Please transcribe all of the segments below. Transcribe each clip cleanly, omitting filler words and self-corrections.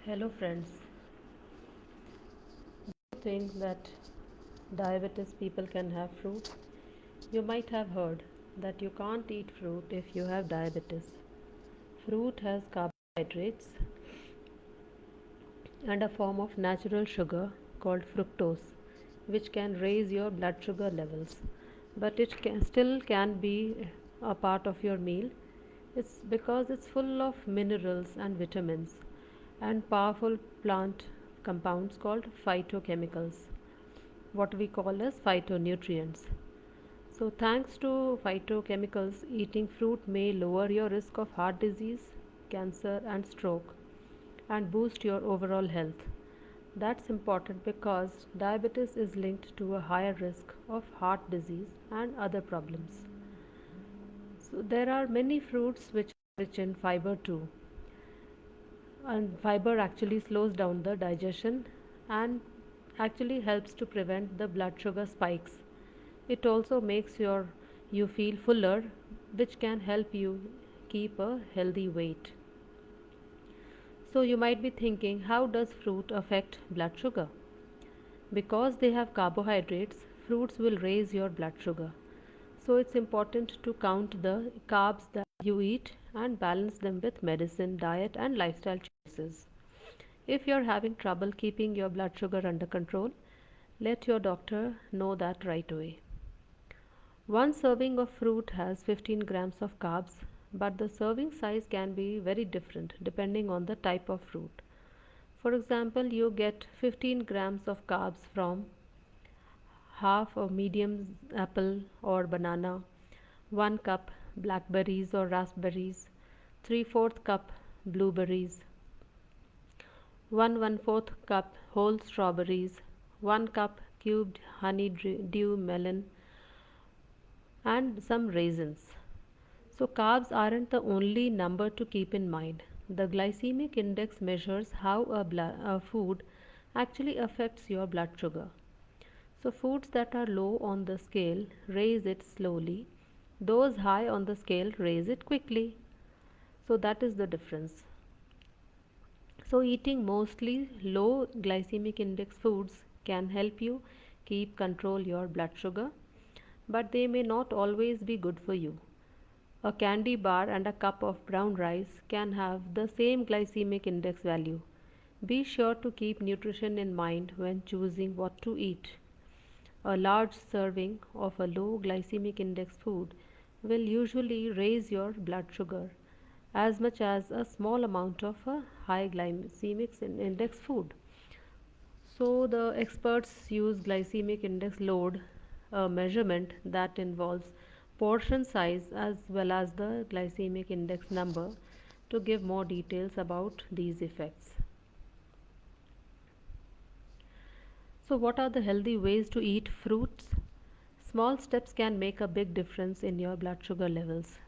Hello friends. Do you think that diabetes people can have fruit? You might have heard that you can't eat fruit if you have diabetes. Fruit has carbohydrates and a form of natural sugar called fructose, which can raise your blood sugar levels. But it still can be a part of your meal. It's because it's full of minerals and vitamins and powerful plant compounds called phytochemicals, what we call as phytonutrients. So, thanks to phytochemicals, eating fruit may lower your risk of heart disease, cancer, and stroke, and boost your overall health. That's important because diabetes is linked to a higher risk of heart disease and other problems. So, there are many fruits which are rich in fiber too, and fiber actually slows down the digestion and actually helps to prevent the blood sugar spikes. It also makes you feel fuller, which can help you keep a healthy weight. So you might be thinking, how does fruit affect blood sugar? Because they have carbohydrates, fruits will raise your blood sugar. So it's important to count the carbs that you eat and balance them with medicine, diet, and lifestyle choices. If you're having trouble keeping your blood sugar under control, let your doctor know that right away. One serving of fruit has 15 grams of carbs, but the serving size can be very different depending on the type of fruit. For example, you get 15 grams of carbs from half a medium apple or banana, 1 cup blackberries or raspberries, 3/4 cup blueberries, 1/4 cup whole strawberries, 1 cup cubed honeydew melon, and some raisins. So, carbs aren't the only number to keep in mind. The glycemic index measures how a food actually affects your blood sugar. So, foods that are low on the scale raise it slowly, those high on the scale raise it quickly. So, that is the difference. So, eating mostly low glycemic index foods can help you keep control your blood sugar, but they may not always be good for you. A candy bar and a cup of brown rice can have the same glycemic index value. Be sure to keep nutrition in mind when choosing what to eat. A large serving of a low glycemic index food will usually raise your blood sugar as much as a small amount of a high glycemic index food. So, the experts use glycemic index load, a measurement that involves portion size as well as the glycemic index number, to give more details about these effects. So, what are the healthy ways to eat fruits? Small steps can make a big difference in your blood sugar levels.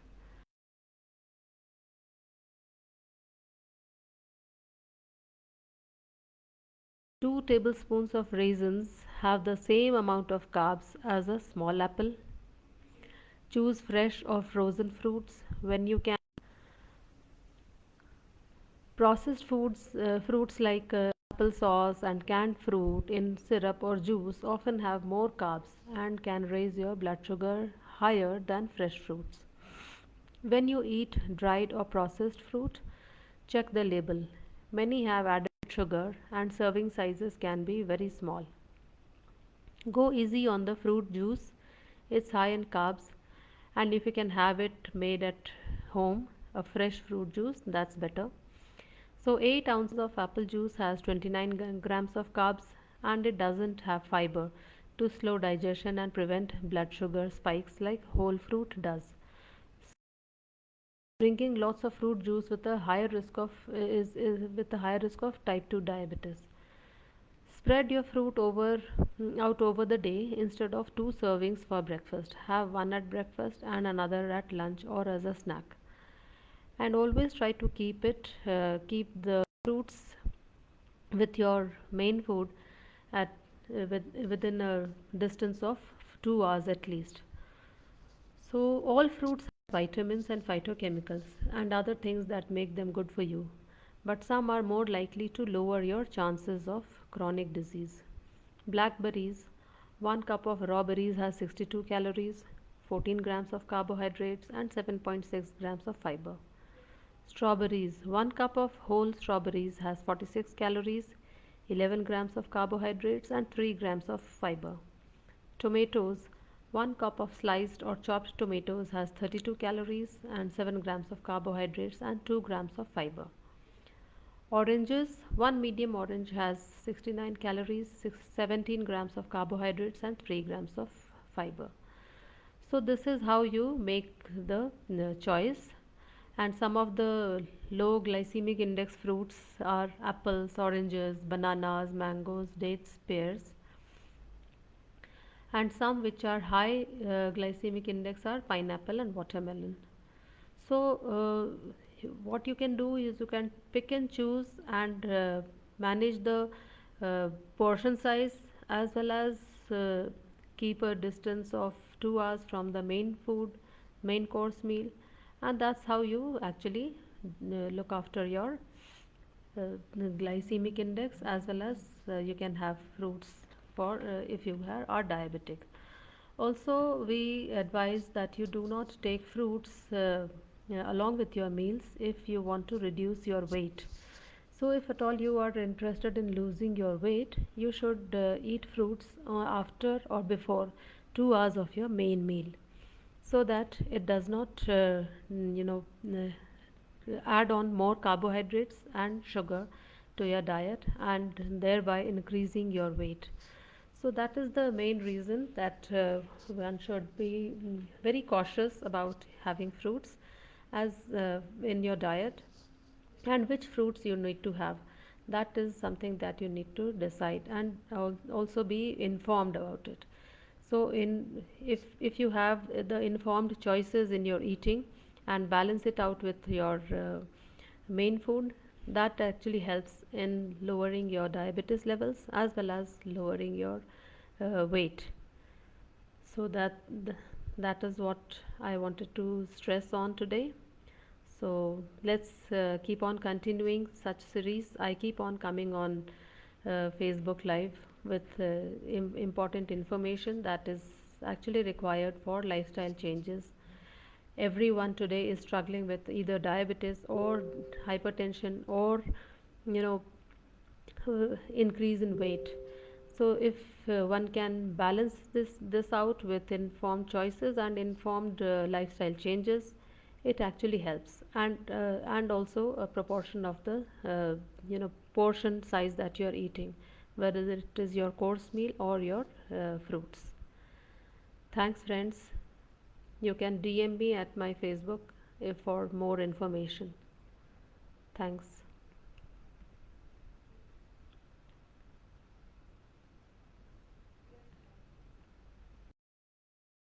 2 tablespoons of raisins have the same amount of carbs as a small apple. Choose fresh or frozen fruits when you can. Processed fruits like applesauce and canned fruit in syrup or juice often have more carbs and can raise your blood sugar higher than fresh fruits. When you eat dried or processed fruit, check the label. Many have added sugar and serving sizes can be very small. Go easy on the fruit juice. It's high in carbs, and if you can have it made at home, a fresh fruit juice, that's better. So 8 ounces of apple juice has 29 grams of carbs, and it doesn't have fiber to slow digestion and prevent blood sugar spikes like whole fruit does. Drinking lots of fruit juice with a higher risk of is with a higher risk of type 2 diabetes. Spread your fruit out over the day instead of two servings for breakfast. Have one at breakfast and another at lunch or as a snack. And always try to keep the fruits with your main food at within a distance of 2 hours at least. So all fruits have vitamins and phytochemicals and other things that make them good for you. but some are more likely to lower your chances of chronic disease. Blackberries. 1 cup of raw berries has 62 calories, 14 grams of carbohydrates, and 7.6 grams of fiber. Strawberries. 1 cup of whole strawberries has 46 calories, 11 grams of carbohydrates, and 3 grams of fiber. Tomatoes. 1 cup of sliced or chopped tomatoes has 32 calories and 7 grams of carbohydrates and 2 grams of fiber. Oranges. 1 medium orange has 69 calories, 17 grams of carbohydrates, and 3 grams of fiber. So, this is how you make the choice. And some of the low glycemic index fruits are apples, oranges, bananas, mangoes, dates, pears, and some which are high glycemic index are pineapple and watermelon. So what you can do is you can pick and choose and manage the portion size, as well as uh, keep a distance of 2 hours from the main course meal, and that's how you actually look after your the glycemic index, as well as you can have fruits for if you are diabetic. Also, we advise that you do not take fruits along with your meals if you want to reduce your weight. So, if at all you are interested in losing your weight, you should eat fruits after or before 2 hours of your main meal, so that it does not add on more carbohydrates and sugar to your diet, and thereby increasing your weight. So that is the main reason that one should be very cautious about having fruits as in your diet, and which fruits you need to have. That is something that you need to decide, and also be informed about it. So in if you have the informed choices in your eating and balance it out with your main food, that actually helps in lowering your diabetes levels, as well as lowering your weight. So that is what I wanted to stress on today. So let's keep on continuing such series. I keep on coming on Facebook Live with important information that is actually required for lifestyle changes. Everyone today is struggling with either diabetes or hypertension, or you know increase in weight. So if one can balance this out with informed choices and informed lifestyle changes, it actually helps. And also a proportion of the portion size that you are eating, whether it is your course meal or your fruits. Thanks, friends. You can DM me at my Facebook if for more information. Thanks.